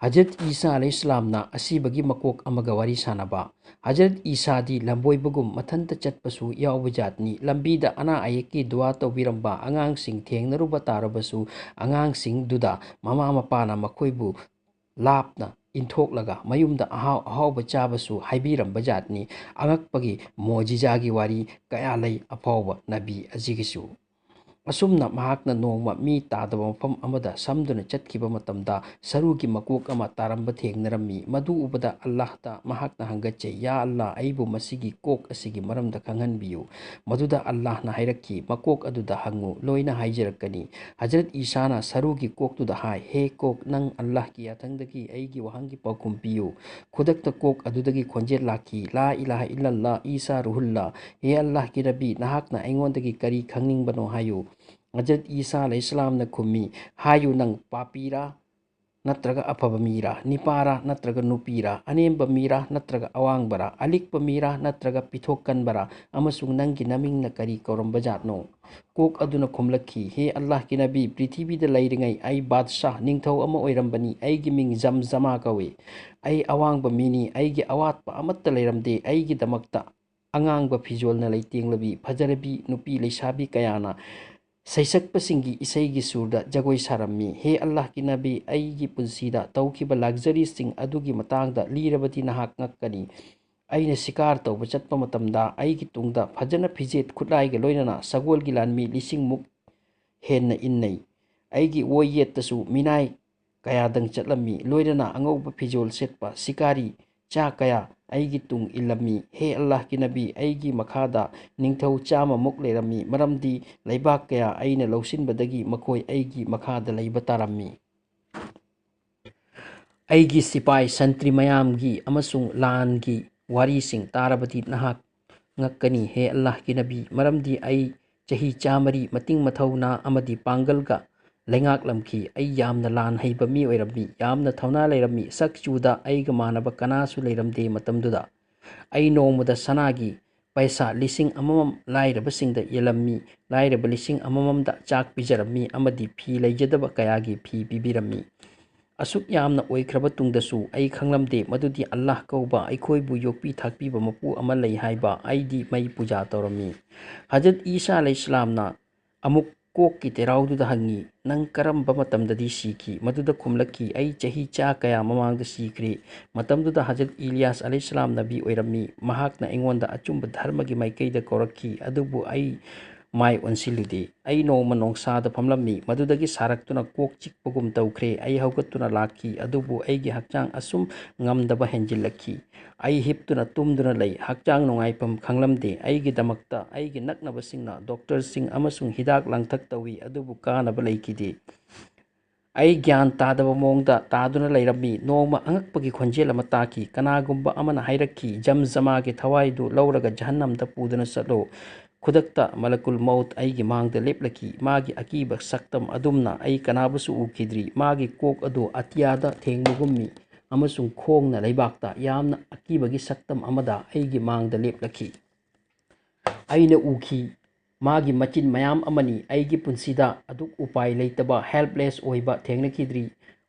Hajarat Isa Aleisalam na asibagi makok amaga wari sanaba. Hajarat Isa di lamboy bagum mathanta chatpasu yaubajatni lambida ana ayeki dua tawbiramba angang sing thengnaruba tarabasu angang sing duda mama mapana makoibu lapna inthok mayumda ahau bachabasu haibiram bajatni angakpagi mujijagi wari kaya lay apawba nabi azigisu. Asumna mahakna nongma mi tadaba mafam amada samduna chatkiba matamda sarugi makok ama taramba thengnarammi madu ubada Allah ta mahakna hangache ya Allah aibu masigi kok asigi maramda kanghanbiyu maduda Allah na hairakki makok aduda hangu loina haijarakani. Hajarat Isa na sarugi kok tuda hai he kok nang Allahgi athangdagi aigi wahangi pakum piyu khudakta kok adudagi khonjel laki la ilaha illallah Isa ruhullah he Allah ki nabi nahakna aingondagi kari khangingbano hayu. Hajarat Isa Aleisalam na khumi hayu nang papira natraga afaba mira nipara natraga nupira anemba mira natraga awangbara alikpa mira natraga pithokkanbara amasung nangi naming na kari kauramba jatno. Kok aduna khumlakhi he Allah ki nabi prithibida lairingai ai badshah ningthau ama oirambani aigi ming zamzama kawe ai awangba mini aigi awatpa amatta leiramde aigi damakta angangba fijolna leitenglabi phajarabi nupi leisabi kayana Saisakpasingi isaigi surda jagoi sarammi he Allah ki nabi aigi punsida taukiba luxury sing adugi matangda lirabati nahak ngakkani aina sikar tauba chatpa matamda aigi tungda phajana phijet khutlaiga loinana sagolgi lanmi lising muk henna innai aigi woyetasu minai kayadang chatlammi loinana angauba phijol setpa sikari cha kaya aigi tung ilami he Allah ki nabi aigi makhada ningthau chama muk lerami maramdi laibak kaya aina lausinbadagi makoi aigi makhada laiba tarammi. Aigi sipai santri mayamgi amasung langi wari sing tarabati nahak ngakkani he Allah ki nabi maramdi ai chahi chamari mating mathauna amadi pangalga lengak lamki ai yamna lan haiba mi oirammi yamna thauna leirammi sakchuda aiga manaba kanasu leiramde matamduda ai nongmuda sanagi paisa lising amamam lairabasingda yelammi lairaba lising amamamda chak pijarammi amadi phi leijadaba kayagi phi pibirammi. Asuk yamna oikraba tungdasu ai khanglamde madudi Allah kauba aikoibu yokpi thakpiba mapu ama lei haiba aidi mai puja tawrammi. Hajarat Isa Aleisalam na amuk Kokki teraududa hangi nang karamba matamdadi siki maduda khumlakki ai chahi cha kaya mamangda sikre matamduda Hajarat Ilyas Aleisalam nabi oirammi Mahak na ingonda achumba dharmagi maikaida korakki adubu ai mai onsilude ai noma nongsada phamlammi madudagi saraktuna kok chikpagum tawkhre ai haugatuna lakhi adubu aigi hakchang asum ngamdaba henjillakhi ai hiptuna tumduna lei hakchang nongaipam khanglamde aigi damakta aigi naknabasingna doctor sing amasung hidak langthak tawi adubu kanaba leikide ai gyan tadaba mongda taduna leirammi noma angakpagi khonjel ama taki kanagumba amana hairakhi jamzama ge thawaidu lauraga jahannamda puduna salo khudakta malakul maut aigi mangda leplaki magi akiba saktam adumna ai kanabusu ukidri magi kok adu atiyada thengmugummi amasung khongna leibakta yamna akibagi saktam amada aigi mangda leplaki aina uki magi machin mayam amani aigi punsida aduk upai leitaba helpless oiba thengnakidri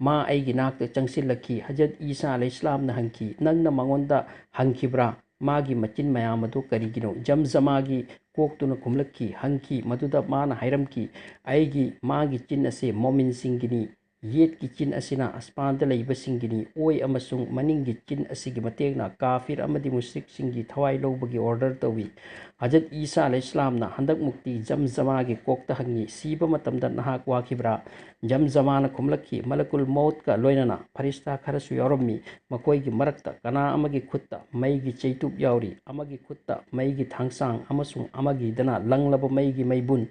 ma aigi nakta changsilaki Hajarat Isa Aleisalam na hangki nangna mangonda hangkibra magi machin mayam adu karigino jamzamagi koktuna khumlakki hangki maduda mana hairamki aigi magi chin ase momin singini yet ki chin asina aspanda leiba singini oi amasung maningi chin asigi mategna kafir amadi mushrik singi thawai lobagi order tawi Hajarat Isa Aleisalam na handak mukti jamzamagi kokta hangi siba matamda nahak wakhibra jamzamana khumlakki malakul maut ka loinana farista kharasu yarammi makoigi marakta kana amagi khutta maigi cheitup yauri amagi khutta maigi thangsang amasung amagi dana langlaba maigi maibun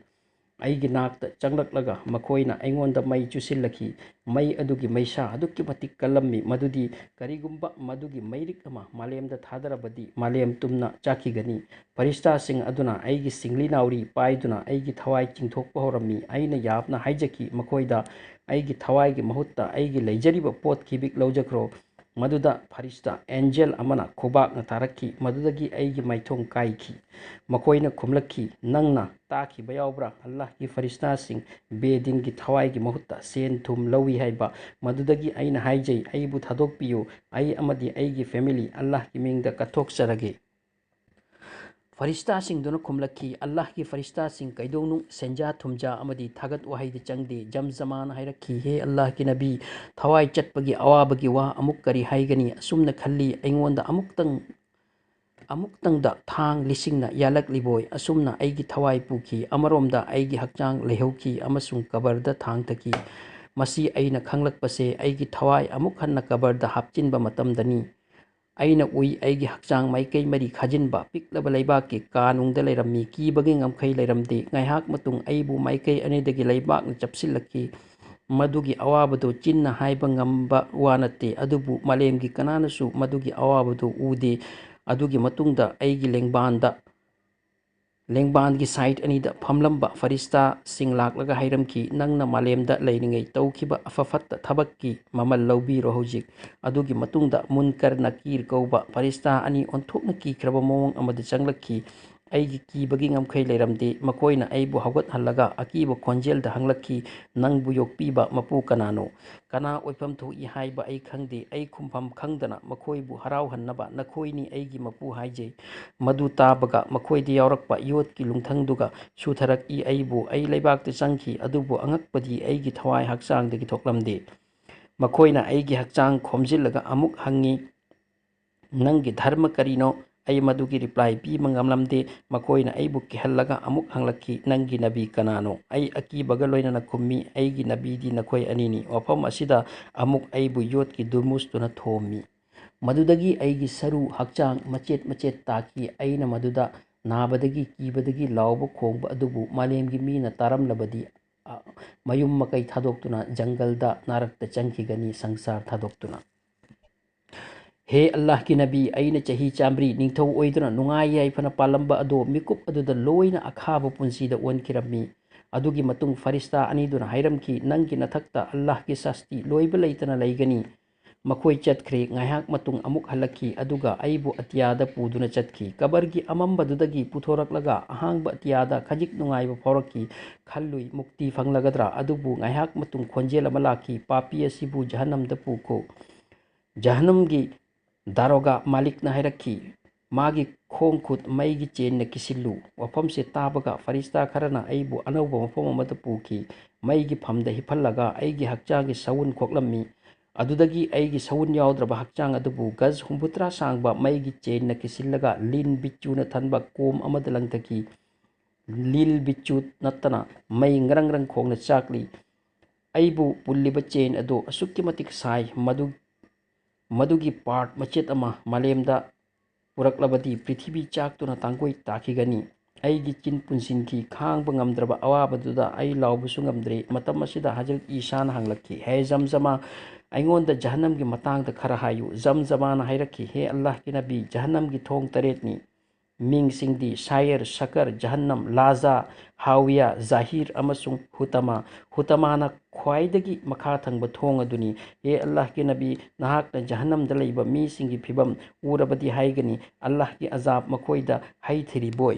aigi nakta changlaklaga makoina aingonda mai chusillaki mai adugi maisa adukki matik kalammi madudi karigumba madugi mairik ama malemda thadarabadi malem tumna chakigani farista sing aduna aigi singli nauri paiduna aigi thawai chingthokpa horammi aina yapna haijaki makoida aigi thawai gi mahutta aigi leijariba pot khibik lawjakro Maduda farista angel amana khobakna tarakki madudagi aigi maithong kaiki makoina khumlakki nangna taki bayaubra Allah ki farista sing bedin gi thawai gi mahutta sen thum lawi haiba madudagi aina haijai aibu thadok piyu ai amadi aigi family Allah ki mingda kathok sarage Farista sing dona khumlakki Allah ki farista sing kaidonu senja thumja amadi thagat wahai de changde jam zaman hairakhi he Allah ki nabi thawai chatpagi awabagi wa amuk kari haigani asumna khalli aingonda amuktang da thang lisingna yalak liboy asumna aigi thawai puki amaromda aigi hakchang lehauki amasung kabarda thang taki masi aina khanglakpase aigi thawai amuk hanna kabarda hapchinba matamdani aina ui aigi hakchang maikei mari khajinba piklaba leibaki kanungda leirammi kibagi ngamkhai leiramde ngaihak matung aibu maikei anedagi leibakna chapsillaki madugi awabado chinna haiba ngamba wanate adubu malemgi kananasu madugi awabado ude adugi matungda aigi lengban gi site anida phamlamba farista singlak laga hairamki nangna malemda leiningai taukiba afafatta thabakki mamal lawbiro hojik adugi matungda munkar nakir kauba farista ani onthokna ki khraba mawang amada changlakki aigi kibagi ngamkhai leiramde makoina aibu hawgat halaga akiba konjel da hanglakki nangbu yokpiba mapu kanano kana oifam thu I haiba ai khangde ai khumpham khangdana makoibu harau hannaba nakoini aigi mapu haije madu tabaga makoidi yaurakpa yot ki lungthangduga sutharak I aibu ai leibakte changki adubu angakpadi aigi thawai hakchang degi thoklamde makoina aigi hakchang khomjillaga amuk hangi nangi dharma karino ai madugi reply pi mangamlamde makoina aibu kihallaga amuk hanglaki nangi nabi kanano ai aki bagaloina na khummi aigi nabi di nakoi anini wafam asida amuk aibu yot ki durmus tuna thomi madudagi aigi saru hakchang machet taki aina maduda nabadagi kibadagi lawba khongba adubu malemgi mina taramlabadi mayum makai thadoktuna jangalda narakta changkigani sangsar thadoktuna He Allah ki nabi aina chahi chamri ningthau oiduna nungai yai phana palamba ado mikup aduda loina akhaba punsi da onkirammi adugi matung farista ani duna hairamki nangki nathakta Allah ki sasti loiba leitana leigani makoi chatkre ngaiak matung amuk halaki aduga aibu atiyada puduna chatki kabargi amamba dudagi puthораklaga ahangba atiyada khajik nungaiba phoraki khallui mukti phanglagadra adubu ngaiak matung khonjel amalaki papi asibu jahannamda puko jahannamgi daroga malik na hairakhi magi khong khut maigi chen na kisillu wafam se tabaga farista kharana aibu anauba mafam amada puki maigi phamda hifallaga aigi hakchang gi sawun khoklammi adudagi aigi sawun yawdraba hakchang adubu gaz humbutra sangba maigi chen na kisillaga lin bichu na thanba kom amada langtaki lil bichu natana mai ngrang khong na chakli aibu pulliba chen ado asukki matik sai madugi part machet ama malemda puraklabadi prithibhi chaktuna tangkoi takigani aigi chin punsinki khangba ngamdraba awabaduda ai lawbusu ngamdre matam asida Hajarat Isa na hanglakki he zamzama aingonda jahannam gi matangda khara hayu zamzamana hairakki he Allah ki nabi jahannam gi thong taretni ming singdi shayar shakar jahannam laza hawiya zahir amasung hutamana khwaidagi makha thangba thong aduni he Allah ki nabi nahakna jahannam da leiba mi singi phibam urabadi haigani Allah ki azab makoida haithiri boy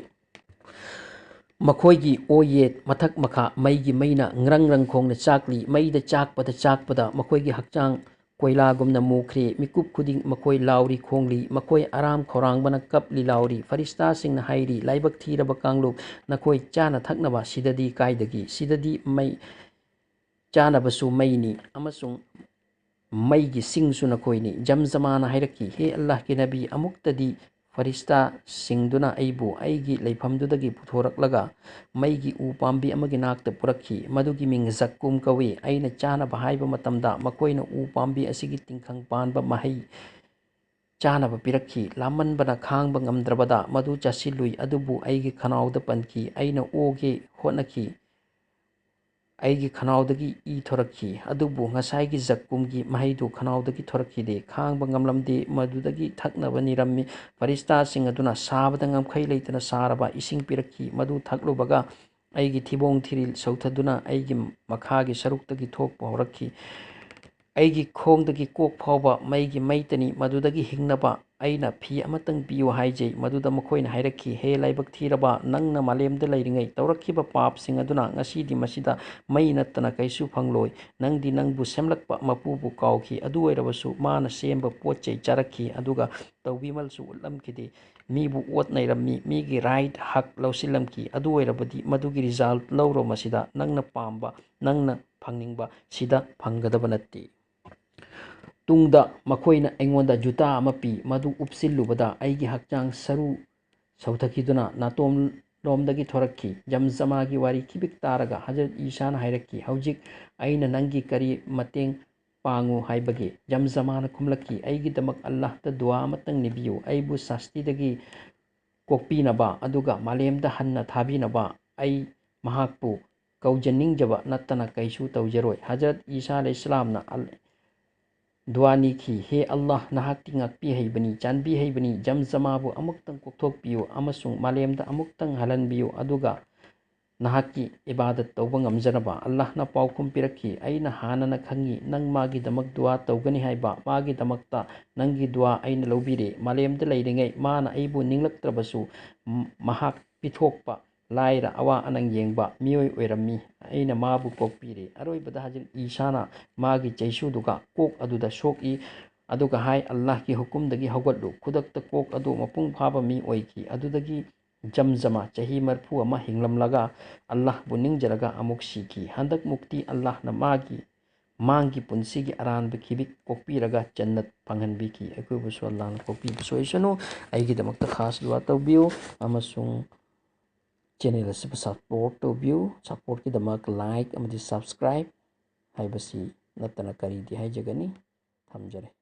makoigi oyet mathak makha maigi maina ngrang khongna chakli maida chakpada makoigi hakchang koila gumna mukre mikup khuding makoi lauri khongli makoi aram khorang bana kapli lauri farista singna hairi laibak thiraba kanglu nakoi chana thaknaba sidadi kaidagi sidadi mai chana basu maini amasung maigi singsu nakoini jamzamana hairaki he Allah ki nabi amuktadi farista singduna aibu aigi leifamdudagi puthoraklaga maigi u pambi amagi nakta purakhi madugi ming zakkum kawi aina chana bahaiba matamda makoina u pambi asigi tingkhang panba mahai chana ba pirakhi laman bana khangba ngamdrabada madu chasilui adubu aigi khanawda panki aina oge honaki aigi khanawdagi I thorakhi adubu ngasaigi zakkumgi mahaidu khanawdagi thorakhi de khangba ngamlamde madudagi thaknaba nirammi farista sing aduna sabada ngamkhai leitana saraba ising pirakhi madu thaklubaga aigi thibong thiril sauthaduna aigi makhagi saruktagi thokpa horakhi ꯑꯩꯒꯤ ꯈꯣꯡꯗꯒꯤ ꯀꯣꯛ ꯐꯥꯎꯕ ꯃꯩꯒꯤ ꯃꯩꯇꯅꯤ, ꯃꯗꯨꯗꯒꯤ ꯍꯤꯡꯅꯕ ꯑꯩꯅ ꯐꯤ ꯑꯃꯇꯪ ꯄꯤꯌꯨ ꯍꯥꯏꯖꯩ꯫ ꯃꯗꯨꯗ ꯃꯈꯣꯏꯅ ꯍꯥꯏꯔꯛꯈꯤ, ꯍꯦ ꯂꯥꯏꯕꯛ ꯊꯤꯔꯕ, ꯅꯪꯅ ꯃꯥꯂꯦꯝꯗ ꯂꯩꯔꯤꯉꯩ ꯇꯧꯔꯛꯈꯤꯕ ꯄꯥꯞꯁꯤꯡ ꯑꯗꯨꯅ ꯉꯁꯤꯗꯤ ꯃꯁꯤꯗ ꯃꯩ ꯅꯠꯇꯅ ꯀꯩꯁꯨ ꯐꯪꯂꯣꯏ꯫ ꯅꯪꯗꯤ ꯅꯪꯕꯨ ꯁꯦꯝꯂꯛꯄ ꯃꯄꯨꯕꯨ ꯀꯥꯎꯈꯤ, ꯑꯗꯨ ꯑꯣꯏꯔꯕꯁꯨ ꯃꯥꯅ ꯁꯦꯝꯕ ꯄꯣꯠ ꯆꯩ ꯆꯥꯔꯛꯈꯤ, ꯑꯗꯨꯒ ꯇꯧꯕꯤꯃꯜꯁꯨ ꯎꯠꯂꯝꯈꯤꯗꯦ꯫ ꯃꯤꯕꯨ ꯑꯣꯠ ꯅꯩꯔꯝꯃꯤ, ꯃꯤꯒꯤ ꯔꯥꯏꯠ ꯍꯛ ꯂꯧꯁꯤꯜꯂꯝꯈꯤ꯫ ꯑꯗꯨ ꯑꯣꯏꯔꯕꯗꯤ ꯃꯗꯨꯒꯤ ꯔꯤꯖꯜꯠ ꯂꯧꯔꯣ ꯃꯁꯤꯗ ꯅꯪꯅ ꯄꯥꯝꯕ, ꯅꯪꯅ ꯐꯪꯅꯤꯡꯕ ꯁꯤꯗ ꯐꯪꯒꯗꯕ ꯅꯠꯇꯦ꯫ ꯇꯨꯡꯗ ꯃꯈꯣꯏꯅ ꯑꯩꯉꯣꯟꯗ ꯖꯨꯇꯥ ꯑꯃ ꯄꯤ, ꯃꯗꯨ ꯎꯞꯁꯤꯜꯂꯨꯕꯗ ꯑꯩꯒꯤ ꯍꯛꯆꯥꯡ ꯁꯔꯨ ꯁꯧꯊꯈꯤꯗꯨꯅ ꯅꯥꯇꯣꯟꯂꯣꯝꯗꯒꯤ ꯊꯣꯔꯛꯈꯤ꯫ ꯖꯝꯖꯃꯥꯒꯤ ꯋꯥꯔꯤ ꯈꯤꯕꯤꯛ ꯇꯥꯔꯒ ꯍꯖꯔꯠ ꯏꯁꯥꯅ ꯍꯥꯏꯔꯛꯈꯤ, ꯍꯧꯖꯤꯛ ꯑꯩꯅ ꯅꯪꯒꯤ ꯀꯔꯤ ꯃꯇꯦꯡ ꯄꯥꯡꯉꯨ ꯍꯥꯏꯕꯒꯦ? ꯖꯝꯖꯃꯥꯅ ꯈꯨꯝꯂꯛꯈꯤ, ꯑꯩꯒꯤꯗꯃꯛ ꯑꯜꯂꯥꯍꯇ ꯗꯨआ ꯑꯃꯇꯪ ꯅꯤꯕꯤꯌꯨ, ꯑꯩꯕꯨ ꯁꯥꯁꯇꯤꯗꯒꯤ ꯀꯣꯛꯄꯤꯅꯕ ꯑꯗꯨꯒ ꯃꯥꯂꯦꯝꯗ ꯍꯟꯅ ꯊꯥꯕꯤꯅꯕ꯫ ꯑꯩ ꯃꯍꯥꯛꯄꯨ ꯀꯧꯖꯅꯤꯡꯖꯕ ꯅꯠꯇꯅ ꯀꯩꯁꯨ ꯇꯧꯖꯔꯣꯏ꯫ ꯍꯖꯔꯠ ꯏꯁꯥ ꯑꯂꯩꯁꯂꯥꯝꯅ ꯗꯨआ ꯅꯤꯈꯤ, ꯍꯦ ꯑꯜꯂꯥꯍ, ꯅꯍꯥꯛꯇꯤ ꯉꯥꯛꯄꯤ-ꯍꯩꯕꯅꯤ, ꯆꯥꯟꯕꯤ-ꯍꯩꯕꯅꯤ, ꯖꯝꯖꯃꯥꯕꯨ ꯑꯃꯨꯛꯇꯪ ꯀꯣꯛꯊꯣꯛꯄꯤꯌꯨ ꯑꯃꯁꯨꯡ ꯃꯥꯂꯦꯝꯗ ꯑꯃꯨꯛꯇꯪ ꯍꯜꯍꯟꯕꯤꯌꯨ, ꯑꯗꯨꯒ ꯅꯍꯥꯛꯀꯤ ꯏꯕꯥꯗꯠ ꯇꯧꯕ ꯉꯝꯖꯅꯕ꯫ ꯑꯜꯂꯥꯍꯅ ꯄꯥꯎꯈꯨꯝ ꯄꯤꯔꯛꯈꯤ, ꯑꯩꯅ ꯍꯥꯟꯅꯅ ꯈꯪꯉꯤ ꯅꯪ ꯃꯥꯒꯤꯗꯃꯛ ꯗꯨआ ꯇꯧꯒꯅꯤ ꯍꯥꯏꯕ꯫ ꯃꯥꯒꯤꯗꯃꯛꯇ ꯅꯪꯒꯤ ꯗꯨआ ꯑꯩꯅ ꯂꯧꯕꯤꯔꯦ꯫ ꯃꯥꯂꯦꯝꯗ ꯂꯩꯔꯤꯉꯩ ꯃꯥꯅ ꯑꯩꯕꯨ ꯅꯤꯡꯂꯛꯇ꯭ꯔꯕꯁꯨ ꯃꯍꯥꯛ ꯄꯤꯊꯣꯛꯄ, ꯂꯥꯏꯔ ꯑꯋꯥ ꯑꯅꯪ ꯌꯦꯡꯕ ꯃꯤꯑꯣꯏ ꯑꯣꯏꯔꯝꯃꯤ꯫ ꯑꯩꯅ ꯃꯥꯕꯨ ꯀꯣꯛꯄꯤꯔꯦ꯫ ꯑꯔꯣꯏꯕꯗ ꯍꯖꯔꯠ ꯏꯁꯥꯅ ꯃꯥꯒꯤ ꯆꯩꯁꯨꯗꯨꯒ ꯀꯣꯛ ꯑꯗꯨꯗ ꯁꯣꯛꯏ, ꯑꯗꯨꯒ ꯍꯥꯏ, ꯑꯜꯂꯥꯍꯒꯤ ꯍꯨꯀꯨꯝꯗꯒꯤ ꯍꯧꯒꯠꯂꯨ꯫ ꯈꯨꯗꯛꯇ ꯀꯣꯛ ꯑꯗꯨ ꯃꯄꯨꯡ ꯐꯥꯕ ꯃꯤ ꯑꯣꯏꯈꯤ꯫ ꯑꯗꯨꯗꯒꯤ ꯖꯝꯖꯃꯥ ꯆꯍꯤ 40 ꯍꯤꯡꯂꯝꯂꯒ ꯑꯜꯂꯥꯍꯕꯨ ꯅꯤꯡꯖꯔꯒ ꯑꯃꯨꯛ ꯁꯤꯈꯤ꯫ ꯍꯟꯗꯛꯃꯨꯛꯇꯤ ꯑꯜꯂꯥꯍꯅ ꯃꯥꯡꯒꯤ ꯄꯨꯟꯁꯤꯒꯤ ꯑꯔꯥꯟꯕ ꯈꯤꯕꯤꯛ ꯀꯣꯛꯄꯤꯔꯒ ꯖꯟꯅꯠ ꯐꯪꯍꯟꯕꯤꯈꯤ꯫ ꯑꯩꯈꯣꯏꯕꯨꯁꯨ ꯑꯜꯂꯥꯍꯅ ꯀꯣꯛꯄꯤꯕꯁꯨ ꯑꯣꯏꯁꯅꯨ꯫ ꯑꯩꯒꯤꯗꯃꯛꯇ ꯈꯥꯁ ꯗꯨआ ꯇꯧꯕꯤꯌꯨ ꯑꯃꯁꯨꯡ ꯆꯦꯅꯦꯜ ꯑꯁꯤꯕꯨ ꯁꯞꯄꯣꯔꯠ ꯇꯧꯕꯤꯌꯨ꯫ ꯁꯞꯄꯣꯔꯠꯀꯤꯗꯃꯛ ꯂꯥꯏꯛ ꯑꯃꯗꯤ ꯁꯕꯁꯀ꯭ꯔꯥꯏꯕ ꯍꯥꯏꯕꯁꯤ ꯅꯠꯇꯅ ꯀꯔꯤꯗꯤ ꯍꯥꯏꯖꯒꯅꯤ? ꯊꯝꯖꯔꯦ꯫